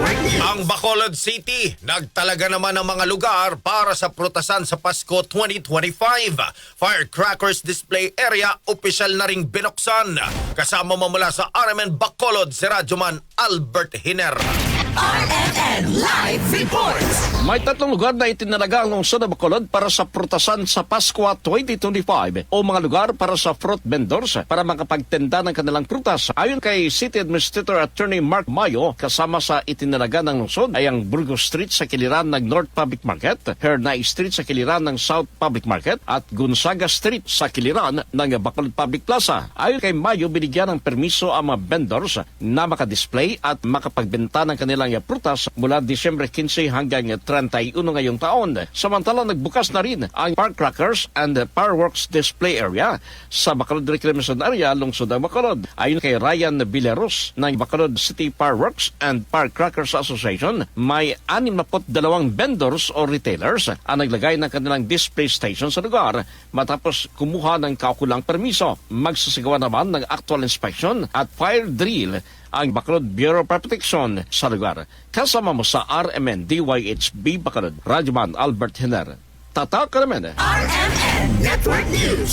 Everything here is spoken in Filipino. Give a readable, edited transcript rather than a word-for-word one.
Network News. Ang Bacolod City, nagtalaga naman ng mga lugar para sa prutasan sa Pasko 2025. Firecrackers display area, opisyal na ring binuksan. Kasama mo mula sa RMN Bacolod, si Radyoman Albert Hiner. RMN Live Reports. May tatlong lugar na itinalaga ang lungsod ng Bacolod para sa prutasan sa Pasko 2025 o mga lugar para sa fruit vendors para makapagtenda ng kanilang prutas. Ayon kay City Administrator Attorney Mark Mayo, kasama sa itinalaga ng lungsod ay ang Burgos Street sa kiliran ng North Public Market, Hernay Street sa kiliran ng South Public Market at Gonzaga Street sa kiliran ng Bacolod Public Plaza. Ayon kay Mayo, binigyan ng permiso ang mga vendors na makadisplay at makapagbenta ng kanilang prutas mula Disyembre 15 hanggang 31 ngayong taon. Samantala, nagbukas na rin ang Firecrackers and Fireworks Display Area sa Bacolod Recreation Area, lungsod ng Bacolod. Ayon kay Ryan Villaros ng Bacolod City Fireworks and Firecrackers Association, may 62 vendors o retailers ang naglagay ng kanilang display station sa lugar matapos kumuha ng kaukulang permiso. Magsasagawa naman ng actual inspection at fire drill ang Bacolod Bureau of Protection sa lugar. Kasama mo sa RMN DYHB Bacolod, Radyoman Albert Hiner. Tatak ka naman. RMN Network News.